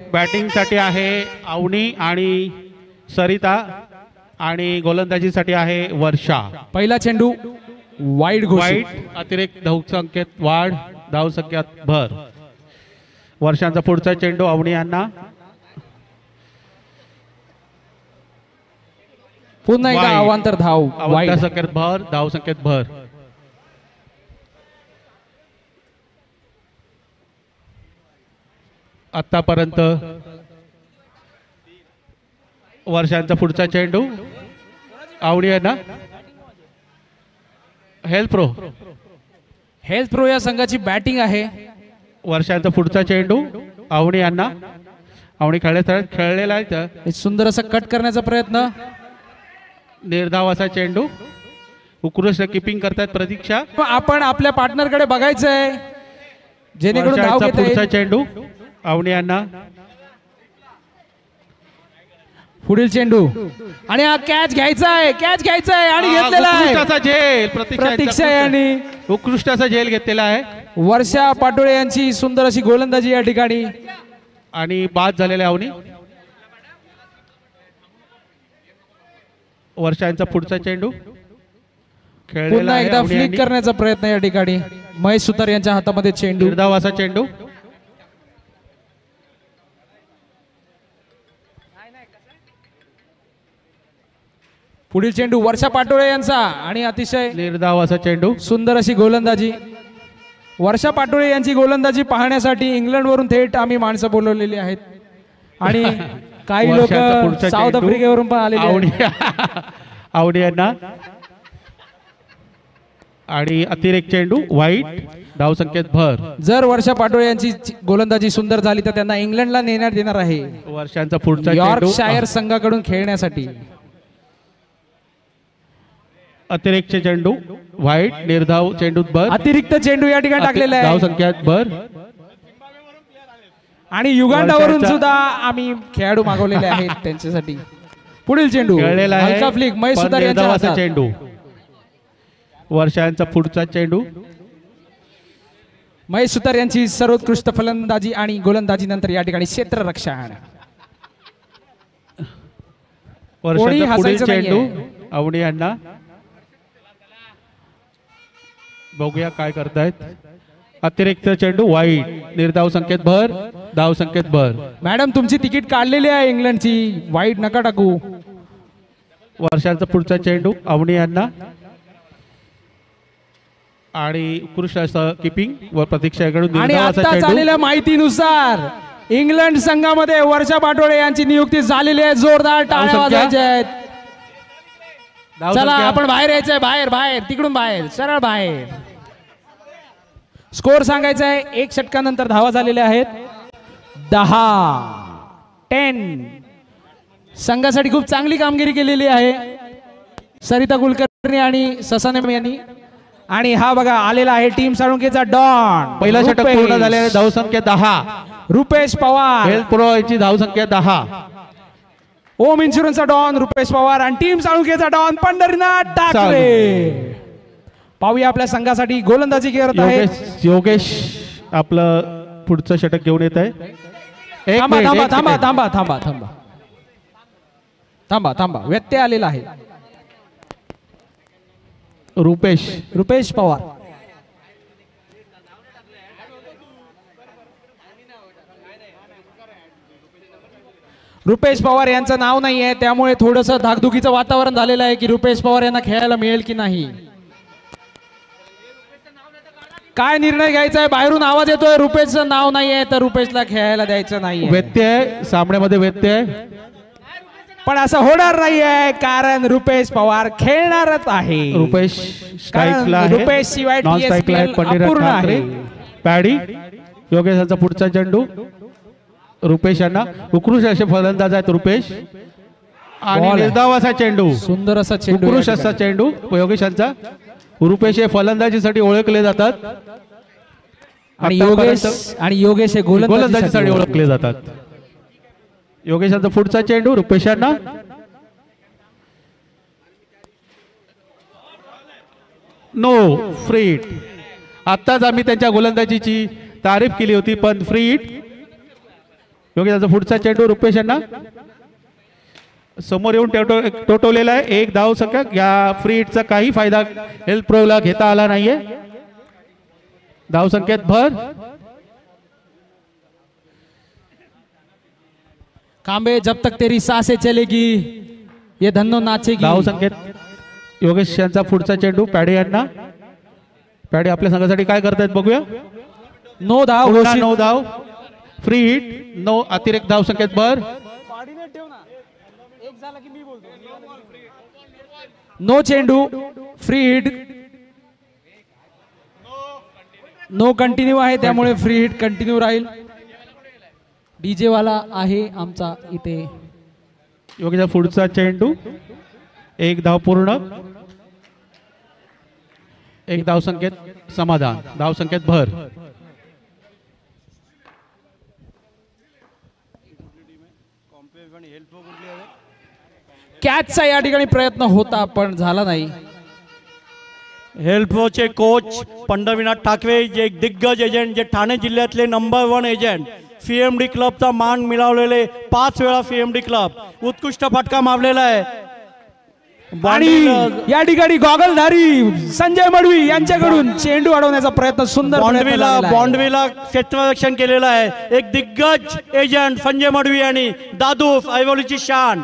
बॅटिंगसाठी आहे अवनी आणि सरिता आणि गोलंदाजीसाठी आहे वर्षा। पहिला चेंडू वाईड घोषित, वाईट अतिरिक्त धावसंख्येत वाढ, धावसंख्येत भर। वर्षांचा पुढचा चेंडू अवनी यांना पुन्हा एकदा वाईड. अवांतर धाव, वाईड संख्येत भर, धावसंख्येत भर। आतापर्यंत वर्षांचा पुढचा चेंडू आवडी आहे ना, हेल्थ प्रो या संघाची बॅटिंग आहे। वर्षांचा पुढचा चेंडू आवडी यांना, आवडी खेळलेला आहे, सुंदर असा कट करण्याचा प्रयत्न, निर्धाव असा चेंडू, उत्कृष्ट किपिंग करतात प्रतीक्षा। आपण आपल्या पार्टनर कडे बघायचंय जेणेकरून धाव घेता येईल। पुढचा चेंडू आवडी यांना, पुढील चेंडू आणि हा कॅच घ्यायचा आहे, कॅच घ्यायचा आहे आणि घेतलेला आहे। उत्कृष्ट झेल प्रतीक्षा यांनी उत्कृष्ट असा झेल घेतलेला आहे। वर्षा पाटोळे यांची सुंदर अशी गोलंदाजी या ठिकाणी आणि बाद झालेले अवनी। वर्षांचा पुढचा चेंडू पुन्हा एकदा फ्लिक करण्याचा प्रयत्न या ठिकाणी, महेश सुतार यांच्या हातामध्ये चेंडू, निर्धाव असा चेंडू, पुढील चेंडू वर्षा पाटोळे यांचा आणि अतिशय निर्धाव असा चेंडू, सुंदर अशी गोलंदाजी। वर्षा पाटोळे यांची गोलंदाजी पाहण्यासाठी इंग्लंड वरून थेट आम्ही माणसं बोलवलेली आहेत आणि काही लोक साऊथ आफ्रिकेवरून पण आलेले आहेत। आवडी यांना आणि अतिरिक्त चेंडू वाईट, धावसंख्येत भर। जर वर्षा पाटोळे यांची गोलंदाजी सुंदर झाली तर त्यांना इंग्लंडला नेण्यात येणार आहे, वर्षांचा पुढचा यॉर्कशायर संघाकडून खेळण्यासाठी। अतिरिक्त चेंडू वाईट, निर्धाव चेंडू भर, अतिरिक्त चेंडू या ठिकाणी टाकलेला आहे, धावसंख्येत भर। आणि युगांडावरून सुद्धा आम्ही खेळाडू मागवलेले आहेत त्यांच्यासाठी। पुढील चेंडू हलका फ्लिक, महेश सुतार यांच्या हातात चेंडू। वर्षांचा पुढचा चेंडू महेश सुतार यांची सर्वोत्कृष्ट फलंदाजी आणि गोलंदाजी नंतर या ठिकाणी क्षेत्ररक्षण। वर्षांचा पुढील चेंडू अवनी यांना, बघूया काय करतायत। अतिरिक्त चेंडू वाईट, निर्धाव संख्येत भर, धाव संख्येत भर। मॅडम तुमची तिकीट काढलेली आहे इंग्लंडची, वाईट नका टाकू। वर्षांचा पुढचा चेंडू अवनी यांना आणि उत्कृष्ट असं किपिंग व प्रतीक्षेकडून। आणि आता झालेल्या माहितीनुसार इंग्लंड संघामध्ये वर्षा पाटोळे यांची नियुक्ती झालेली आहे, जोरदार टाळ्या वाजवायच्या आहेत। चला आपण बाहेर यायचंय, बाहेर बाहेर तिकडून बाहेर, सरळ बाहेर। स्कोर सांगायचा आहे, 1 षटकानंतर धावा झालेल्या आहेत 10-10। संघासाठी खूप चांगली कामगिरी केलेली आहे सरिता कुलकर्णी आणि ससाने यांनी। आणि हा बघा आलेला आहे टीम साळुंकेचा डॉन, पहिला षटक पूर्ण झालेला, धावसंख्या 10। रुपेश पवार, हेल्थ प्रो ची धावसंख्या 10। ओम इन्शुरन्सचा डॉन रुपेश पवार आणि टीम साळुंकेचा डॉन पंढरीनाथ टाकले। पाहूया आपल्या संघासाठी गोलंदाजी करत आहे योगेश, आपलं पुढचं षटक घेऊन येत आहे। थांबा थांबा थांबा थांबा थांबा थांबा थांबा थांबा, व्यत्यय आलेला आहे। रुपेश पवार, रुपेश पवार यांचं नाव नाही आहे, त्यामुळे थोडंसं धाकधुकीचं वातावरण झालेलं आहे की रुपेश पवार यांना खेळायला मिळेल की नाही, काय निर्णय घ्यायचा आहे। बाहेरून आवाज येतोय रुपेशचं नाव नाही आहे तर रुपेशला खेळायला द्यायचं नाही, व्यत्यय सामन्यामध्ये व्यत्यय, पण असं होणार नाही आहे कारण रुपेश पवार खेळणारच आहे। रुपेश स्ट्राईकला आहे, रुपेश शिवाय नॉन स्ट्राईकला आहे पंढरीनाथ ठाकरे। पॅडी योगेशांचा पुढचा चेंडू रुपेश यांना, उत्कृष्ट असे फलंदाज आहेत रुपेश आणि निर्धाव असा चेंडू, सुंदर असा चेंडू, उत्कृष्ट असा चेंडू योगेशांचा। रुपेश हे फलंदाजीसाठी ओळखले जातात आणि योगेश हे गोलंदाजीसाठी ओळखले जातात। योगेशांचा पुढचा चेंडू रुपेश यांना, नो फ्री हिट। आत्ताच आम्ही त्यांच्या गोलंदाजीची तारीफ केली होती पण फ्री हिट योगेशचा पुढचा चेंडू रुपेश यांना समोर येऊन टोटवलेला आहे. एक धाव संख्या. या फ्री हिटचा काही फायदा हेल्थ प्रोला घेता आला नाहीये. धाव संख्येत भर. कांबे जब तक तेरी सांसें चलेगी ये धन्नो नाचेगी. धाव संख्येत योगेश यांचा पुढचा चेंडू पॅडे यांना. पॅडे आपल्या संघासाठी काय करतायत बघूया. 9 धाव. 9 धाव. फ्री हिट 9 अतिरिक्त धाव संख्येत भर. 9 चेंडू फ्री हिट. 9 कंटिन्यू आहे त्यामुळे फ्री हिट कंटिन्यू राहील. डीजे वाला आहे आमचा इथे. योगेशचा पुढचा चेंडू. एक धाव पूर्ण. एक धाव संख्येत समाधान. धाव संख्येत भर. कॅचचा या ठिकाणी प्रयत्न होता पण झाला नाही. हेल्थचे कोच पंढरीनाथ ठाकरे जे एक दिग्गज एजंट, जे ठाणे जिल्ह्यातले नंबर 1 एजंट, सीएमडी क्लबचा मान मिळवलेले 5 वेळा सीएमडी क्लब, उत्कृष्ट फटका मारलेला आहे. आणि या ठिकाणी गॉगलधारी संजय मडवी यांच्याकडून चेंडू अडवण्याचा प्रयत्न सुंदर बॉन्डवीला क्षेत्ररक्षण केलेलं आहे. एक दिग्गज एजंट संजय मडवी आणि दादू ऐवलीची शान.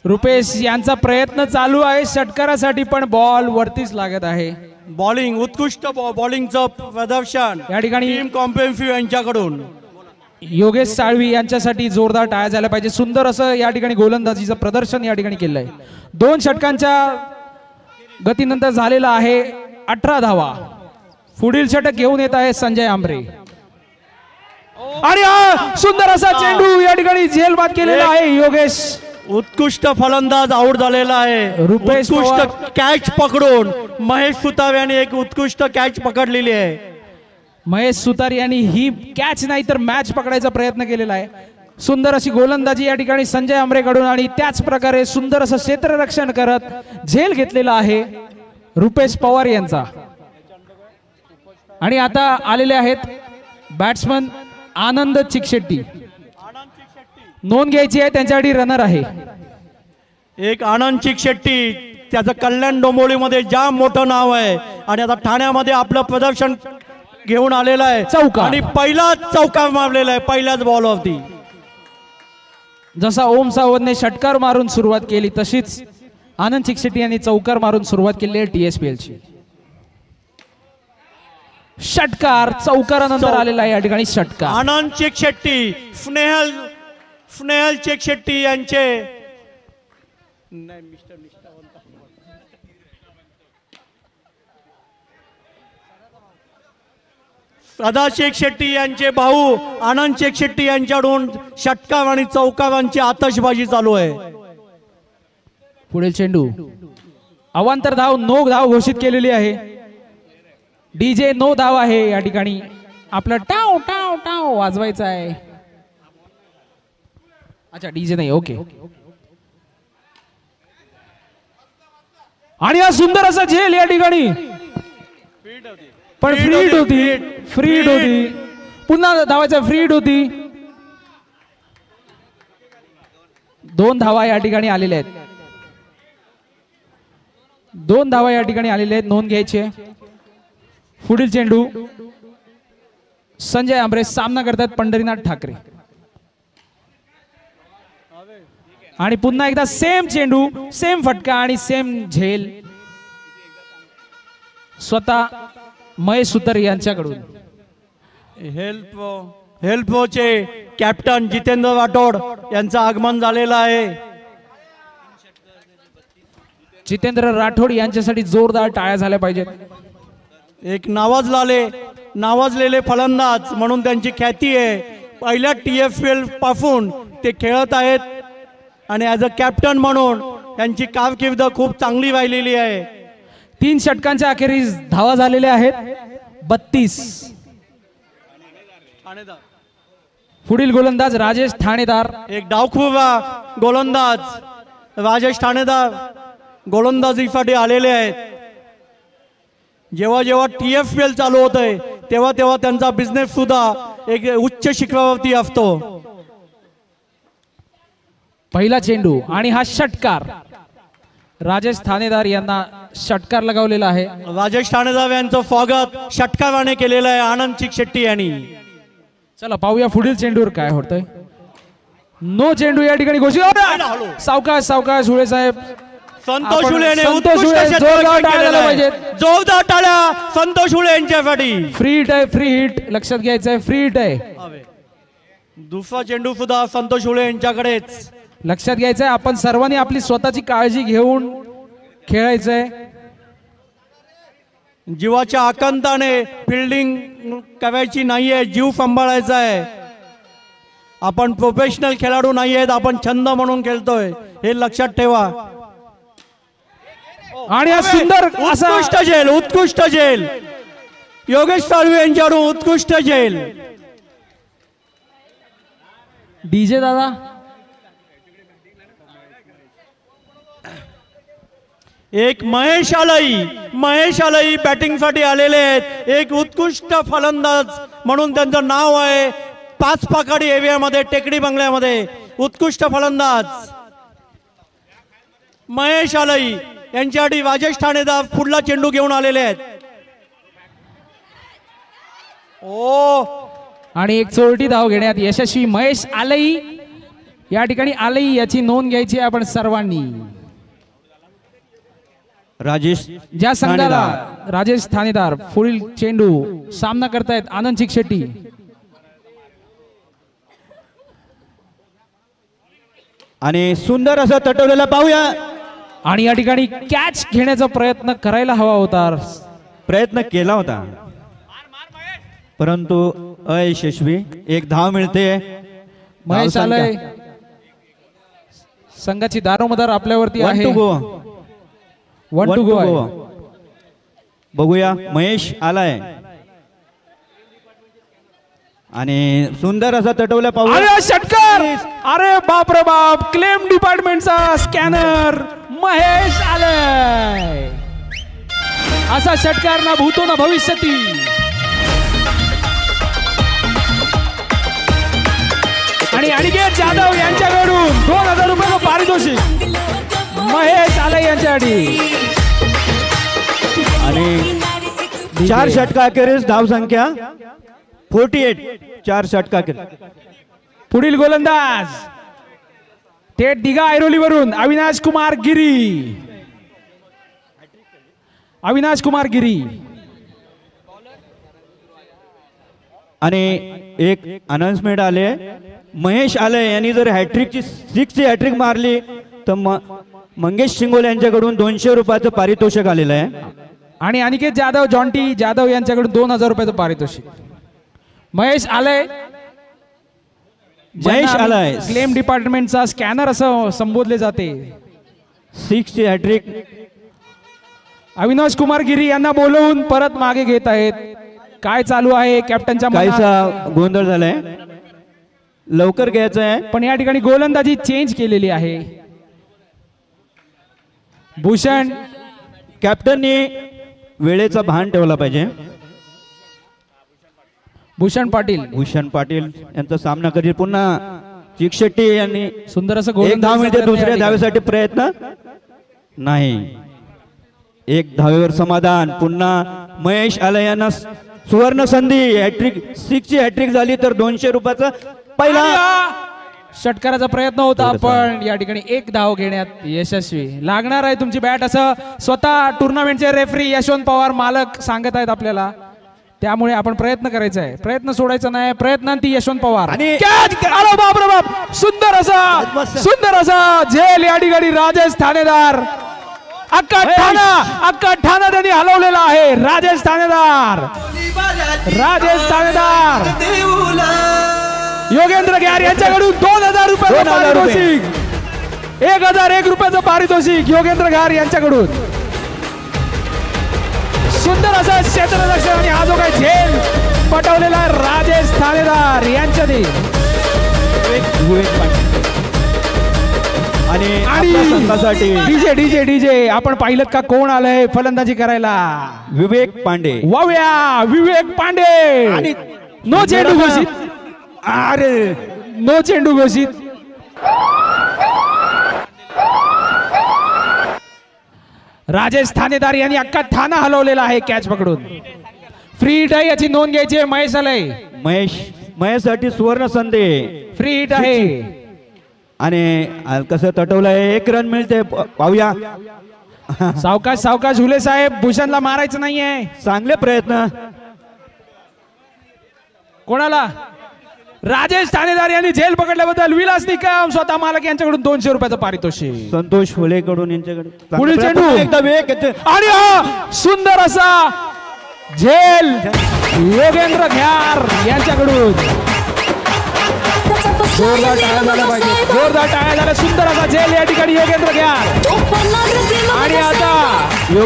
रुपेश यांचा प्रयत्न चालू आहे षटकारासाठी पण बॉल वरतीच लागत आहे. बॉलिंग उत्कृष्ट बॉलिंगचं प्रदर्शन या ठिकाणी टीम कॉम्प्रेहेन्सिव्ह यांच्याकडून. योगेश साळवी यांच्यासाठी जोरदार टाळ्या झाल्या पाहिजे. सुंदर असं या ठिकाणी गोलंदाजीचं प्रदर्शन या ठिकाणी केलं आहे. 2 षटकांच्या गतीनंतर झालेला आहे 18 धावा. पुढील षटक घेऊन येत आहे संजय आंबरे. आणि सुंदर असा चेंडू या ठिकाणी झेलबाद केलेला आहे. योगेश उत्कृष्ट फलंदाज आउट झालेला आहे. रुपेश उत्कृष्ट कॅच पकडून महेश सुतार यांनी एक उत्कृष्ट कॅच पकडलेली आहे. महेश सुतार यांनी ही कॅच नाही तर मॅच पकडायचा प्रयत्न केलेला आहे. सुंदर अशी गोलंदाजी या ठिकाणी संजय आंबरेकडून आणि त्याच प्रकारे सुंदर असं क्षेत्ररक्षण करत झेल घेतलेला आहे रुपेश पवार यांचा. आणि आता आलेले आहेत बॅट्समन आनंद चिकशेट्टी. नोंद घ्यायची आहे त्यांच्यासाठी रनर आहे एक आनंद चिकशेट्टी. त्याचं कल्याण डोंबिवलीमध्ये जाम मोठं नाव आहे आणि आता ठाण्यामध्ये आपलं प्रदर्शन घेऊन आलेला आहे. चौकार आणि पहिलाच चौकार मारलेला आहे पहिल्याच बॉलवरती. जसा ओम सावंतने षटकार मारून सुरुवात केली तशीच आनंद चिकशेट्टी यांनी चौकार मारून सुरुवात केली आहे TSPL ची. षटकार चौकारानंतर आलेला आहे या ठिकाणी षटकार. आनंद चिकशेट्टी स्नेहल चिकशेट्टी यांचे सदा चिकशेट्टी यांचे भाऊ आनंद चिकशेट्टी यांच्याकडून षटकार आणि चौकारांची आतषबाजी चालू आहे. पुढील चेंडू अवांतर धाव 9 धाव घोषित केलेली आहे. डीजे 9 धाव आहे या ठिकाणी. आपलं टाव टाव टाव वाजवायचं आहे. अच्छा डीजे नाही ओके. आणि हा सुंदर असा झेल या ठिकाणी पण फ्री हिट होती. पुन्हा धावायचा फ्री हिट होती. 2 धावा या ठिकाणी आलेल्या आहेत. 2 धावा या ठिकाणी आलेल्या आहेत. नोंद घ्यायची आहे. पुढील चेंडू संजय आंबरे सामना करतात पंढरीनाथ ठाकरे. आणि पुन्हा एकदा सेम चेंडू सेम फटका आणि सेम झेल स्वतः महेश सुतार यांच्याकडून. हेल्पचे कॅप्टन जितेंद्र राठोड यांचं आगमन झालेलं आहे. जितेंद्र राठोड यांच्यासाठी जोरदार टाळ्या झाल्या पाहिजेत. एक नावाजलेले फलंदाज म्हणून त्यांची ख्याती आहे. पहिल्या TFL पासून ते खेळत आहेत आणि ॲज अ कॅप्टन म्हणून त्यांची कारकीर्द खूप चांगली राहिलेली आहे. 3 षटकांच्या अखेरीस धावा झालेल्या आहेत 32. पुढील गोलंदाज राजेश ठाणेदार. एक डावखुरा गोलंदाज राजेश ठाणेदार गोलंदाजीसाठी आलेले आहेत. जेव्हा TFL चालू होत आहे तेव्हा तेव्हा त्यांचा बिझनेस सुद्धा एक उच्च शिखरावरती असतो. पहिला चेंडू आणि हा षटकार राजेश ठाणेदार यांना षटकार लगावलेला आहे. राजेश ठाणेदार यांचं स्वागत षटकाराने केलेलं आहे आनंद चिकशेट्टी यांनी. चला पाहूया पुढील चेंडूवर काय होतंय. नो चेंडू या ठिकाणी घोषित. सावकाश सावकाश हुळे साहेब. संतोष हुळे यांनी संतोष उत्कृष्ट हुळे, क्षेत्ररक्षण जोरदार टाळ्या केलेलं झाल्या आहे. पाहिजेत. जोरदार टाळ्या संतोष हुळे यांच्यासाठी. फ्री हिट आहे, फ्री हिट लक्षात घ्यायचं आहे. फ्री हिट आहे. दुसरा चेंडू सुद्धा संतोष हुळे यांच्याकडेच. लक्षात घ्यायचं आहे आपण सर्वांनी आपली स्वतःची काळजी घेऊन खेळायचंय. जीवाच्या आकांताने फिल्डिंग करायची नाहीये, जीव सांभाळायचा आहे. आपण प्रोफेशनल खेळाडू नाही आहेत, आपण छंद म्हणून खेळतोय हे लक्षात ठेवा. आणि हा सुंदर असा उत्कृष्ट झेल, उत्कृष्ट झेल योगेश साळवे यांच्याकडून उत्कृष्ट झेल. डीजे दादा एक महेश आलई बॅटिंगसाठी आलेले आहेत. एक उत्कृष्ट फलंदाज म्हणून त्यांचं नाव आहे. 5 पाकाडी एरियामध्ये टेकडी बंगल्यामध्ये उत्कृष्ट फलंदाज महेश आलई यांच्यासाठी राजेश ठाणेदार पुढला चेंडू घेऊन आलेले आहेत. ओ आणि एक चोरटी धाव घेण्यात यशस्वी महेश आलई. या ठिकाणी आलई याची नोंद घ्यायची आहे आपण सर्वांनी. राजेश ज्या संघाला राजेश ठाणेदार पुढील चेंडू सामना करतायत आनंद चिकशेट्टी. आणि सुंदर असं तटवलेला पाहूया. आणि या ठिकाणी कॅच घेण्याचा प्रयत्न करायला हवा होता. प्रयत्न केला होता परंतु अयशस्वी. एक धाव मिळते. महेश आलय संघाची दारोमदार आपल्यावरती 1 आहे. to go. 1 to go आहे. बघूया महेश आलाय आणि सुंदर असा तटवला पाहूया. अरे षटकार. अरे बाप रे बाप. क्लेम डिपार्टमेंटचा स्कॅनर महेश आलय. असा षटकार ना भूतो ना भविष्यती. आणि अनिकेत जाधव यांच्याकडून 2000 रुपये पारितोषिक महेश आलय यांच्यासाठी. आणि 4 षटका अखेरीस धाव संख्या 48. 4 षटका अखेर. पुढील गोलंदाज थेट दिघा ऐरोलीवरून अविनाश कुमार गिरी. अविनाश कुमार गिरी. आणि एक अनाउन्समेंट आले. महेश आलय यांनी जर हॅट्रिकची 6ची हॅट्रिक मारली तर मंगेश शिंगोले यांच्याकडून 200 रुपयाचं पारितोषिक आलेलं आहे. आणि अनिकेत जाधव जॉन्टी जाधव यांच्याकडून 2000 रुपयाचं पारितोषिक. महेश आलय. महेश आलय क्लेम डिपार्टमेंटचा स्कॅनर असं संबोधले जाते. 6ची हॅट्रिक. अविनाश कुमार गिरी यांना बोलवून परत मागे घेत आहेत. काय चालू आहे कॅप्टनच्या मनात? काहीसा गोंधळ झालाय. लवकर घ्यायचं आहे. पण या ठिकाणी गोलंदाजी चेंज केलेली आहे. भूषण कॅप्टननी वेळेचा भान ठेवला पाहिजे. भूषण पाटील यांचा सामना करील. पुन्हा चिकशेट्टी यांनी सुंदर असं एक धाव गोलंदाजी मिळते. प्रयत्न या दुसऱ्या ठिकाणी. धावेसाठी प्रयत्न नाही. एक धावेवर समाधान. पुन्हा महेश आलय यांना सुवर्ण संधी. हॅट्रिक 6ची हॅट्रिक झाली तर 200 रुपयाचा पहिला षटकाराचा प्रयत्न होता पण या ठिकाणी एक धाव घेण्यात यशस्वी. लागणार आहे तुमची बॅट असं स्वतः टुर्नामेंटचे रेफरी यशवंत पवार मालक सांगत आहेत आपल्याला. त्यामुळे आपण प्रयत्न करायचा आहे. प्रयत्न सोडायचा नाही. प्रयत्नांती यशवंत पवार. आणि अरे बाप रे बाप. सुंदर असा झेल या ठिकाणी राजेश ठाणेदार. अक्का ठाणा त्यांनी हलवलेला आहे. राजेश ठाणेदार योगेंद्र ग्यार यांच्याकडून 2000 रुपये पारितोषिक. 1001 रुपयाचं पारितोषिक योगेंद्र ग्यार यांच्याकडून. सुंदर असं क्षेत्ररक्षण आणि हा जो काही झेल पटवलेला राजेश ठाणेदार यांच्याने. आणि आपल्या संघासाठी डीजे डीजे डीजे आपण पाहिलं का कोण आलंय फलंदाजी करायला? विवेक पांडे. वाव्या विवेक पांडे. आणि नो चेंडू घोषित. अरे नो चेंडू घोषित. राजेश ठाणेदार यांनी अख्खा ठाणा हलवलेला आहे कॅच पकडून. फ्री हिट आहे याची नोंद घ्यायची आहे. महेश आलय. महेशसाठी सुवर्ण संधी. फ्री हिट आहे आणि कसं तटवलंय. 1 रन मिळते. पाहूया. सावकाश सावकाश झुले साहेब. भूषणला मारायचं नाहीये. चांगले प्रयत्न. कोणाला? राजेश ठाणेदार यांनी झेल पकडल्याबद्दल विलास निकम स्वतः मालक यांच्याकडून 200 रुपयाचं पारितोषिक. संतोष होलेकडून यांच्याकडे. पुढील चेंडू एकदा वेग आणि सुंदर असा झेल योगेंद्र घ्यार यांच्याकडून. जोरदार टाळ्या झाल्या पाहिजे. जोरदार टाळ्या झाल्या. सुंदर असा झेल या ठिकाणी योगेंद्र घ्यार.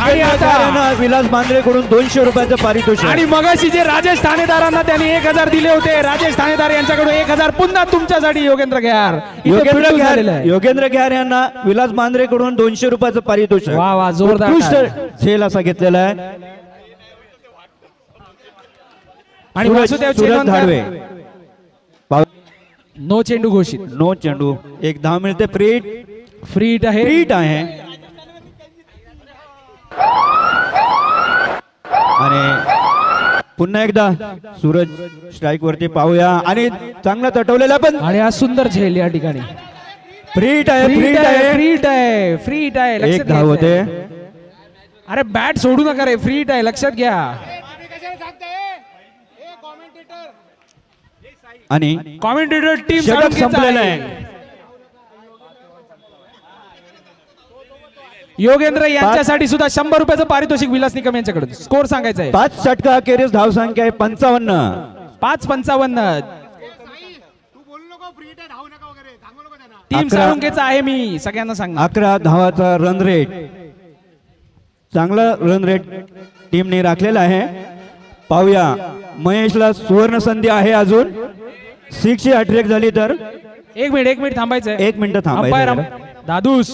आणि आता विलास मांद्रेकडून 200 रुपयाचं पारितोषिक. आणि मगाशी जे राजेश ठाणेदारांना त्यांनी 1000 दिले होते. राजेश ठाणेदार यांच्याकडून 1000 पुन्हा तुमच्यासाठी योगेंद्र घ्यार. योगेंद्र घ्यार यांना विलास मांद्रेकडून 200 रुपयाचं पारितोषिक. वा वा जोरदार झेल असा घेतलेला आहे. आणि वासुदेव धाडवे. नो चेंडू घोषित. नो चेंडू. 1 धाव मिळते. फ्री हिट आहे. आणि पुन्हा एकदा सूरज स्ट्राईक वरती. पाहूया. आणि चांगला तटवलेला पण. आणि हा सुंदर झेल या ठिकाणी. फ्री हिट आहे. 1 धाव होते. अरे बॅट सोडू नका रे. फ्री हिट आहे लक्षात घ्या. आणि कॉमेंटेटर टीम संपलेला आहे. योगेंद्र यांच्यासाठी सुद्धा 100 रुपयाचं पारितोषिक विलास निकम यांच्याकडून. स्कोर सांगायचा आहे. 5 षटका अखेरीस धाव संख्या आहे 55. 5-55. टीम साळुंकेचा आहे मी सगळ्यांना सांगणार. 11 धावाचा रन रेट. चांगला रन रेट टीमने राखलेला आहे. पाहूया. महेशला सुवर्ण संधी आहे अजून. 6 ची हॅट्रिक झाली तर. 1 मिनिट थांबायचं. 1 मिनिट थांबायचं. दादूस.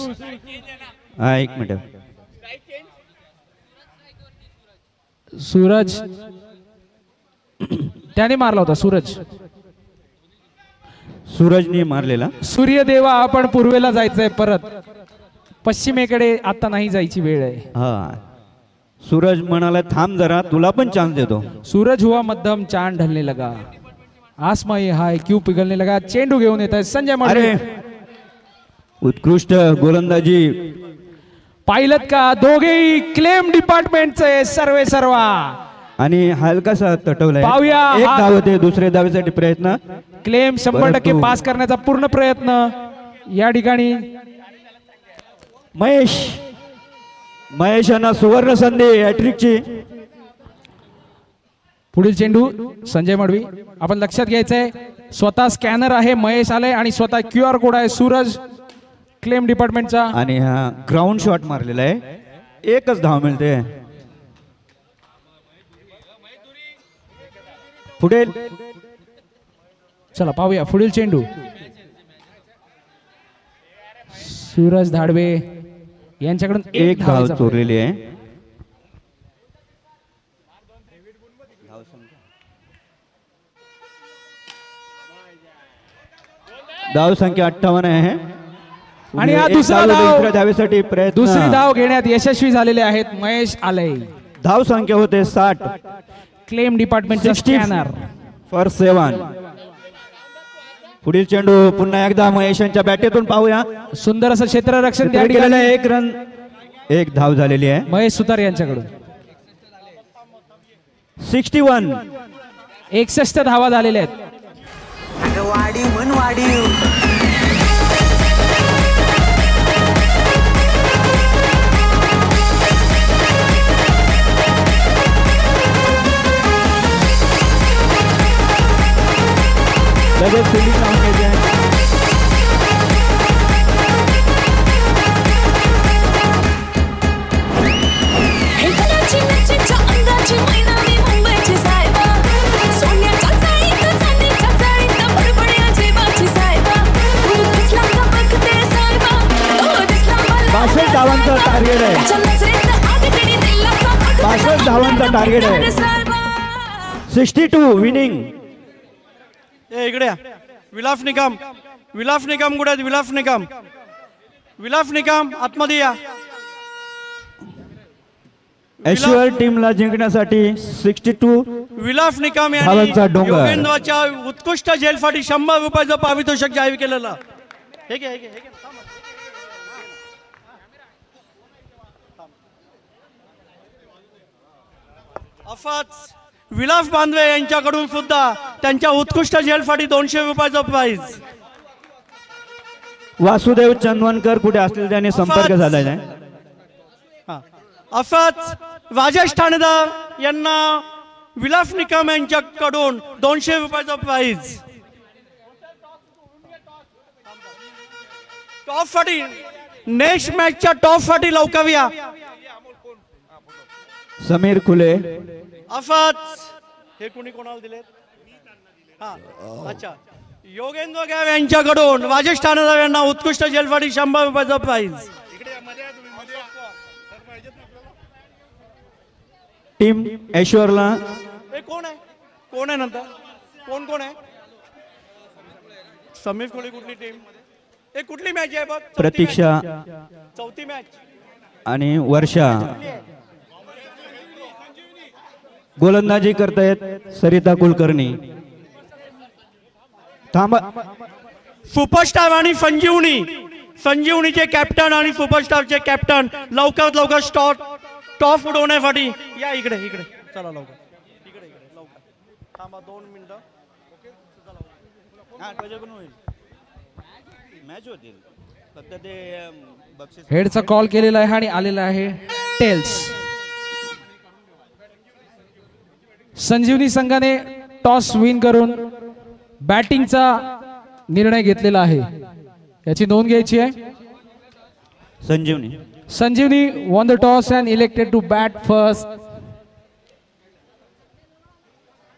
हा 1 मिनिट. सूरज त्याने मारला होता. सूरजने मारलेला. सूर्यदेवा आपण पूर्वेला जायचंय परत. पश्चिमेकडे आता नाही जायची वेळ आहे. हा सूरज म्हणाला थांब जरा तुला पण चान्स देतो. सूरज हुआ मध्यम चांद ढलने लगा. आसमाई हाय क्यू पिघलने लगा. चेंडू घेऊन येत आहे संजय माडवे. उत्कृष्ट गोलंदाजी. पाहिलत का दोघेही क्लेम डिपार्टमेंटचे सर्वा. आणि हलकासा तटवलाय. पाहूया. 1 धाव होते. दुसऱ्या धावेसाठी प्रयत्न. क्लेम 100% पास करण्याचा पूर्ण प्रयत्न या ठिकाणी. महेश यांना सुवर्ण संधी हॅट्रिकची. पुढील चेंडू संजय मडवी. आपण लक्षात घ्यायचंय स्वतः स्कॅनर आहे महेश आले आणि स्वतः QR कोड आहे सूरज क्लेम डिपार्टमेंटचा. आणि हा ग्राउंड शॉट मारलेला आहे. 1च धाव मिळते. पुढे चला पाहूया पुढील चेंडू. सूरज धाडवे यांच्याकडून 1 धाव चोरलेली आहे. धाव संख्या 58 आहे. आणि हा दुसरा धाव धावेसाठी प्रयत्न. दुसरी धाव घेण्यात यशस्वी झालेले आहेत महेश आले. धाव संख्या होते 60. क्लेम डिपार्टमेंटचा स्कॅनर फॉर 7. पुढील चेंडू पुन्हा एकदा महेशांच्या बॅटेतून. पाहूया. सुंदर असं क्षेत्ररक्षण केलेलं आहे. 1 रन 1 धाव झालेली आहे महेश सुतार यांच्याकडून. 61. 61 धावा झालेल्या आहेत. लगेच फिल्डिंग लावून घ्यायची आहे. टार्गेट आहे 62 विनिंग. ए इकडे या. विलाफ निकम कुठे आहेत? विलाफ निकम आतमध्ये या. ऐश्वर टीमला जिंकण्यासाठी 62 विलाफ निकम धावांचा यांनी डोंगर. योगेंद्रच्या उत्कृष्ट झेलसाठी 100 रुपयाचं पारितोषिक जाहीर केलेलं. हे घे. अफाच विलास बांधवे यांच्याकडून सुद्धा त्यांच्या उत्कृष्ट झेलसाठी 200 रुपयाचं प्राइज. वासुदेव चंदवनकर कुठे असतील त्याने संपर्क साधायचा आहे. अफाच राजेश ठाणेदार यांना विलास निकम यांच्याकडून 200 रुपयाचं प्राइज. टॉप साठी नेक्स्ट मॅचच्या टॉप साठी लवकर या. समीर खुले. अफाच हे कोणाला दिलेत? हा अच्छा. योगेंद्र गॅव यांच्याकडून राजेश ठाणेदार यांना उत्कृष्ट झेलसाठी 100 रुपयाचं प्राइज. टीम ऐश्वरला हे कोण आहे नंतर कोण आहे? समीर कोळी कुठली टीम? हे कुठली मॅच आहे बघ? प्रतीक्षा चौथी मॅच. आणि वर्षा गोलंदाजी करतायत सरिता कुलकर्णी. थांबा. सुपरस्टार आणि संजीवनीचे कॅप्टन आणि सुपरस्टारचे कॅप्टन लवकरात लवकर टॉप उडवण्यासाठी या. इकडे चला लवकर. इकडे लवकर थांबा 2 मिनिटं. मॅच होतील फक्त ते बक्षीस. हेडचा कॉल केलेला आहे आणि आलेला आहे टेल्स. संजीवनी संघाने टॉस विन करून बॅटिंगचा निर्णय घेतलेला आहे, याची नोंद घ्यायची आहे. संजीवनी won the toss and elected to bat first.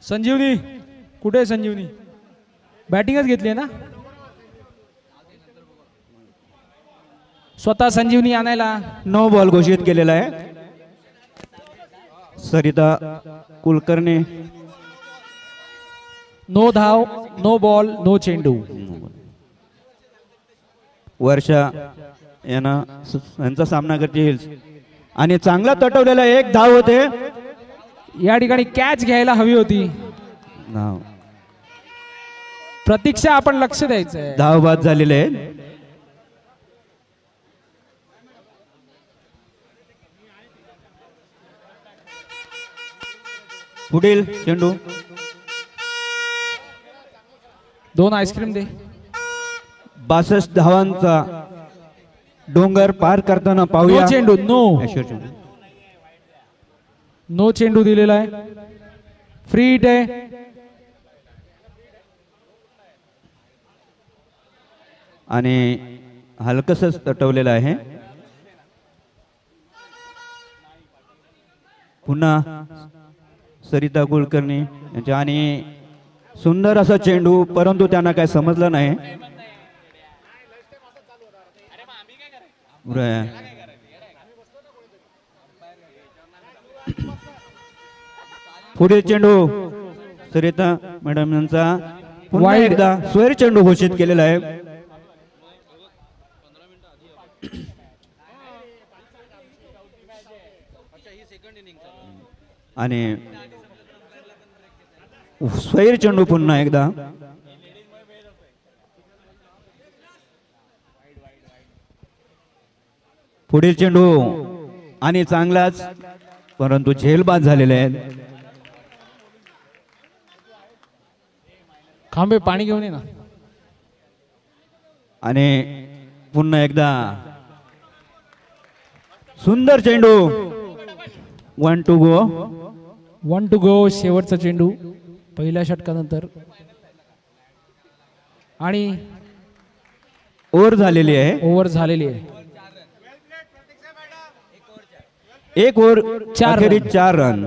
संजीवनी कुठे आहे? संजीवनी बॅटिंगच घेतली आहे ना? स्वतः संजीवनी आणायला. नो बॉल घोषित केलेला आहे. सरिता कुलकर्णी. नो धाव, नो बॉल, नो चेंडू. वर्षा यांचा सामना करतील आणि चांगला तटवलेला 1 धाव होते. या ठिकाणी कॅच घ्यायला हवी होती. प्रतीक्षा आपण लक्ष द्यायचंय. धाव बाद झालेले आहे. पुढील चेंडू. 2 आईस्क्रीम दे. 62 धावांचा डोंगर पार करताना पाहूया. नो चेंडू. नो चेंडू दिलेला आहे. फ्री हिट आहे. आणि हलकसच तटवलेलं आहे. पुन्हा सरिता कुलकर्णी यांच्या आणि सुंदर असा चेंडू, परंतु त्यांना काय समजलं नाही. पुढे चेंडू सरिता मॅडम यांचा पुन्हा एकदा स्वर चेंडू घोषित केलेला आहे. आणि स्वैर चेंडू पुन्हा एकदा. पुढील चेंडू आणि चांगलाच, परंतु झेलबाद झालेले आहेत. खांबे पाणी घेऊन ये ना. आणि पुन्हा एकदा सुंदर चेंडू. 1 to go. 1 to go. शेवटचा चेंडू पहिल्या षटकानंतर. आणि ओव्हर झालेली आहे. ओव्हर झालेली आहे. 1 ओव्हर 4 रन.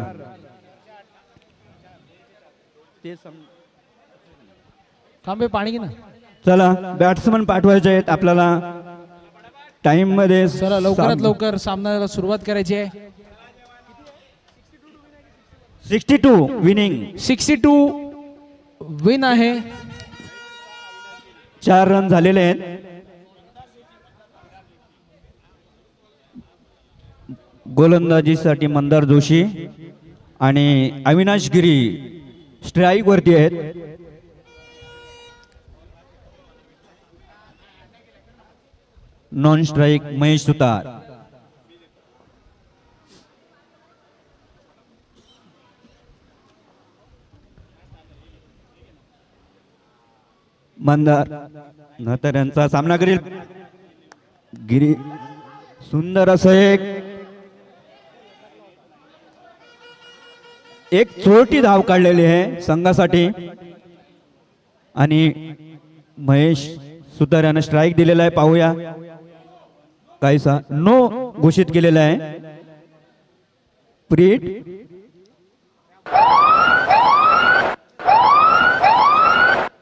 खांबे पाणी घे ना. चला बॅट्समन पाठवायचे आहेत आपल्याला. टाइम मध्ये चला लवकरात लवकर सामन्याला सुरुवात करायची आहे. 62 विनिंग. 62 विन आहे. 4 रन झालेले आहेत. गोलंदाजीसाठी मंदार जोशी आणि अविनाश गिरी स्ट्राईक वरती आहेत. नॉन स्ट्राईक महेश सुतार. मंदार नतर यांचा सामना करील. गिरी सुंदर असं एक चोरटी धाव काढलेली आहे संघासाठी आणि महेश सुतार यानं स्ट्राईक दिलेला आहे. पाहूया काहीसा नो घोषित केलेला आहे. प्रीट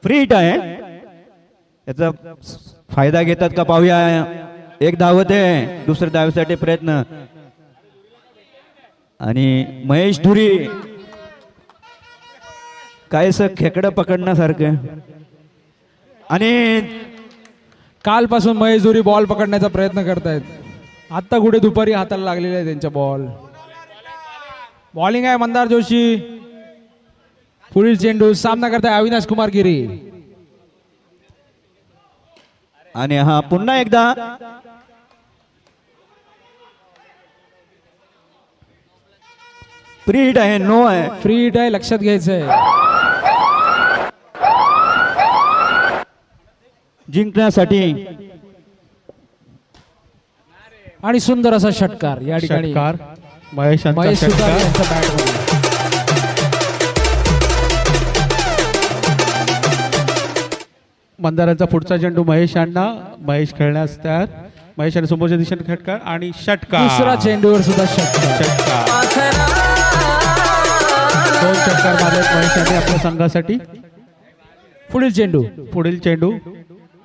फ्रीट आहे. याचा फायदा घेतात का पाहूया. एक धावत आहे. दुसऱ्या धावेसाठी प्रयत्न आणि महेश धुरी कायस खेकडं पकडण्यासारखं. आणि कालपासून महेश धुरी बॉल पकडण्याचा प्रयत्न करतायत. आता कुठे दुपारी हाताला लागलेला आहे त्यांच्या बॉल. बॉलिंग आहे मंदार जोशी. पुढील चेंडू सामना करताय अविनाश कुमार गिरी. आणि हा पुन्हा एकदा फ्री हिट आहे. नो आहे. फ्री हिट आहे. लक्षात घ्यायचंय. जिंकण्यासाठी आणि सुंदर असा षटकार या ठिकाणी षटकार महेश सुतार यांच्या बॅटमध्ये. मंदारांचा पुढचा चेंडू महेश यांना. महेश खेळण्यास तयार. महेश आणि समोरच्या दिशेने षटकार आणि षटकार. दुसरा चेंडूवर सुद्धा षटकार. दोन षटकार मारलेत महेश यांनी आपल्या संघासाठी. पुढील चेंडू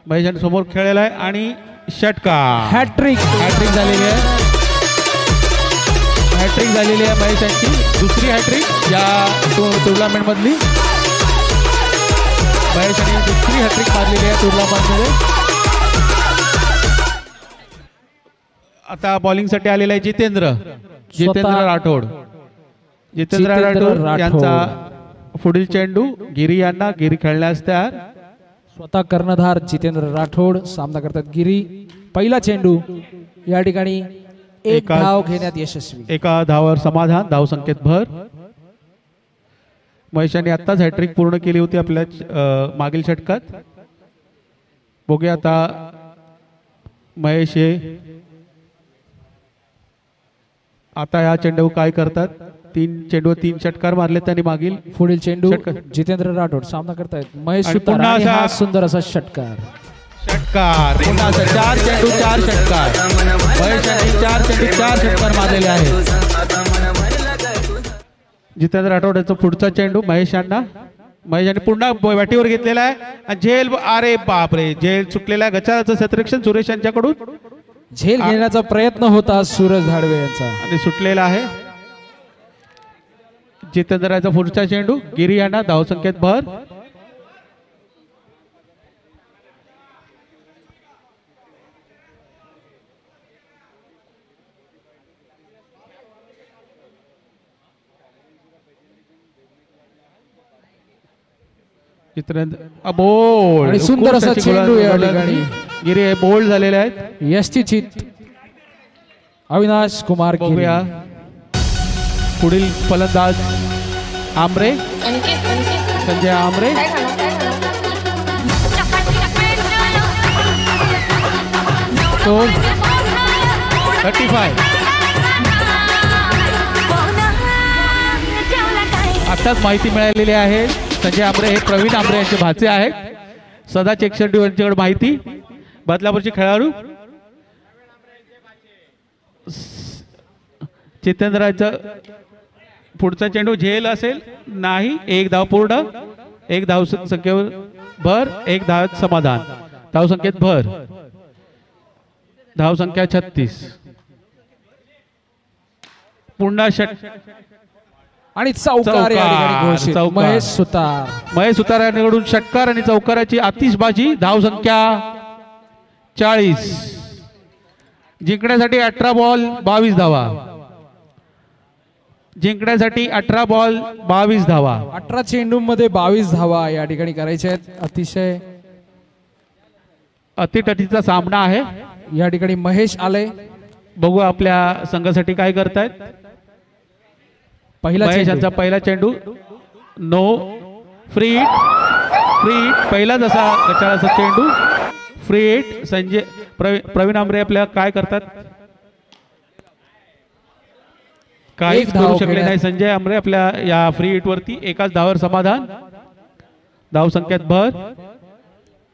महेश यांनी समोर खेळलेला आहे आणि षटकार. हॅट्रिक झालेली आहे. हॅट्रिक झालेली आहे महेश यांची. दुसरी हॅट्रिक या टुर्नामेंट मधली. महेश यांनी दुसरी हॅट्रिक मारलेली आहे टुर्नामेंट मध्ये. आता बॉलिंग साठी आलेला आहे जितेंद्र राठोड. जितेंद्र राठोड यांचा पुढील चेंडू गिरी यांना. गिरी खेळण्यास तयार. स्वतः कर्णधार जितेंद्र राठोड सामना करतात गिरी. पहिला चेंडू या ठिकाणी एक धाव घेण्यात यशस्वी. एका धावावर समाधान. धाव संख्येत भर. महेशाने आत्ताच हॅट्रिक पूर्ण केली होती आपल्या मागील षटकात. बघूया आता महेश हे आता या चेंडू काय करतात. 3 षटकार मारले त्यांनी मागील. पुढील चेंडू जितेंद्र राठोड सामना करतायत महेश सुतार. हा सुंदर असा षटकार. पुन्हा 4 चेंडू 4 षटकार. महेश यांनी 4 चेंडू 4 षटकार मारलेले आहेत. जितेंद्र राठोड यांचा पुढचा चेंडू महेश यांना. महेश यांनी पुन्हा बॅटीवर घेतलेला आहे. झेल. अरे बापरे. झेल सुटलेला आहे. गचाचं क्षेत्ररक्षण सुरेश यांच्याकडून. झेल घेण्याचा प्रयत्न होता सूरज धाडवे यांचा आणि सुटलेला आहे. जितेंद्रचा पुढचा चेंडू गिरी यांना. धाव संख्येत भर. बोल्ड आणि सुंदर असा चेंडू या ठिकाणी. गिरी हे बोल्ड झालेले आहेत. यष्टीचित अविनाश कुमार बघूया पुढील फलंदाज आमरे. संजय आमरे. तो 35. आताच माहिती मिळालेली आहे. संजय आमरे हे प्रवीण आमरे यांचे भाचे आहेत. सदा चेकशेट्टी यांच्याकडे माहिती. बदलापूरचे खेळाडू. जितेंद्रचा पुढचा चेंडू झेल असेल. नाही. एक धाव पूर्ण. एक धाव संख्येवर भर. एक धाव समाधान. धाव संख्येत भर. धाव संख्या 36. पुन्हा आणि चौकार या ठिकाणी घोषित. चौकार. महेश सुतार. महेश सुतार यांच्याकडून षटकार आणि चौकाराची आतिषबाजी. धाव संख्या 40. जिंकण्यासाठी 18 बॉल 22 धावा. जिंकण्यासाठी 18 बॉल 22 धावा. 18 चेंडूंमध्ये 22 धावा या ठिकाणी करायच्या आहेत. अतिशय अतिटतीचा सामना आहे. या ठिकाणी महेश आले. बघू आपल्या संघासाठी काय करतायत. पहिला महेश चेंडू. यांचा पहिला चेंडू. नो फ्री पहिलाच असा गचाळाचा चेंडू. Free hit. संजय प्रवीण आमरे आपल्या काय करतात. काहीच एक धाव करू शकले घेण्यात. नाही संजय आमरे आपल्या या फ्री हिट वरती. एकाच धावावर समाधान. धाव संख्यात भर.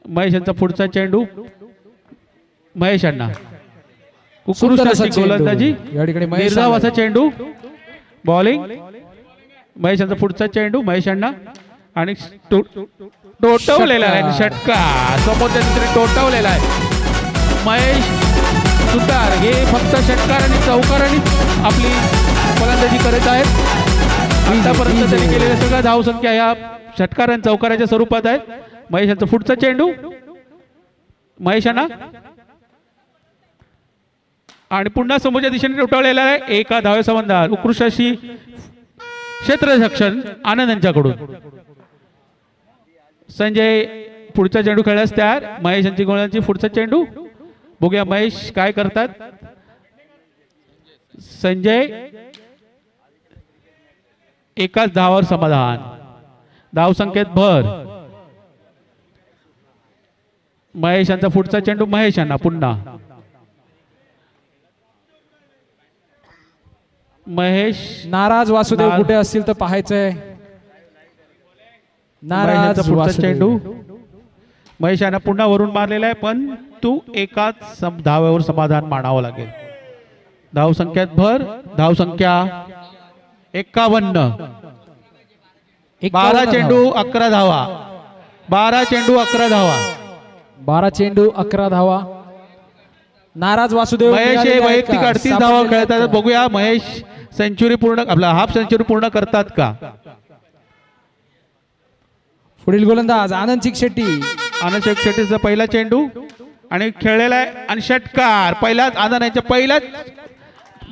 महेश यांचा पुढचा चेंडू. महेश यांना सुंदर असा उत्कृष्ट चेंडू. गोलंदाजी. या ठिकाणी महेश निर्धाव आले. असा चेंडू. बॉलिंग. महेश यांचा पुढचा चेंडू. महेश यांना आणि टोटवलेला आहे. षटकार समोरच्या दिशेने टोटवलेला आहे. महेश सुतार हे फक्त षटकार आणि चौकारांनी आपली फलंदाजी करत आहेत. आतापर्यंत त्यांनी केलेल्या सगळ्या धाव संख्या या षटकार आणि चौकाराच्या स्वरूपात आहेत. महेश यांचा पुढचा चेंडू. महेश यांना आणि पुन्हा समोरच्या दिशेने टोटवलेला आहे. एका धावे संबंधात उत्कृष्ट अशी क्षेत्ररक्षण आनंद यांच्याकडून. संजय पुढचा चेंडू खेळण्यास तयार. महेश यांची गोलंदाजी. पुढचा चेंडू. बघूया महेश काय करतात. संजय एकाच धावावर समाधान. धाव संख्येत भर. महेश यांचा पुढचा चेंडू. महेश यांना पुन्हा. महेश नाराज वासुदेव कुठे असतील तर पाहायचंय. महेश यांचा नाराज पुढचा वासुदेव. चेंडू. महेश यांना पुन्हा वरून मारलेला आहे पण तू एकाच धाव्यावर समाधान मानावं लागेल. धाव संख्यात भर. धाव संख्या 51. 12 चेंडू 11 धावा. 12 चेंडू 11 धावा. 12 चेंडू 11 धावा. नाराज वासुदेव महेश हे मिळालेले आहेत वैयक्तिक का? 38 धावा सापडलेले खेळतात. आहेत का? बघूया महेश सेंचुरी पूर्ण आपला हाफ सेंचुरी पूर्ण करतात का. पुढील गोलंदाज आनंद चिकशेट्टी. आनंद शेट्टीचा पहिला चेंडू आणि खेळलेला आहे आणि षटकार. पहिलाच आनंद यांच्या पहिल्याच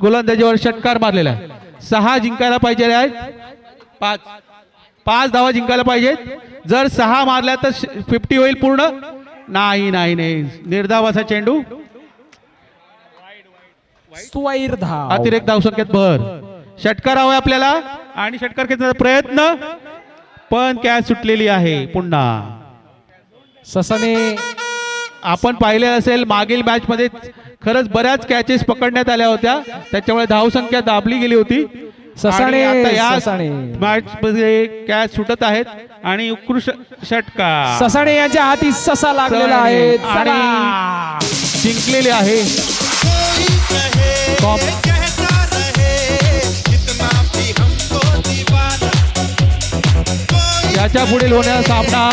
गोलंदाजीवर षटकार मारलेला आहे. 6 जिंकायला पाहिजे आहेत. 5 धावा जिंकायला पाहिजेत. जर 6 मारल्या तर 50 होईल पूर्ण. नाही नाही नाही. निर्धाव असा चेंडू. सुवाईर धाव. अतिरिक्त धाव संख्येत भर. षटकार हवाय आपल्याला आणि षटकार खेळण्याचा प्रयत्न पण कॅच सुटलेली आहे. पुन्हा ससाने आपण पाहिले असेल मागील मॅच मध्ये खरंच बऱ्याच कॅचेस पकडण्यात आल्या होत्या. त्याच्यामुळे धाव संख्या दाबली गेली होती. ससाणे आणि आता या ससाणे मॅच मध्ये कॅच सुटत आहेत आणि उत्कृष्ट षटकार. ससाणे यांच्या हाती ससा लागलेला आहे. आणि चला. जिंकलेले आहे. याच्या पुढील होणारा सामना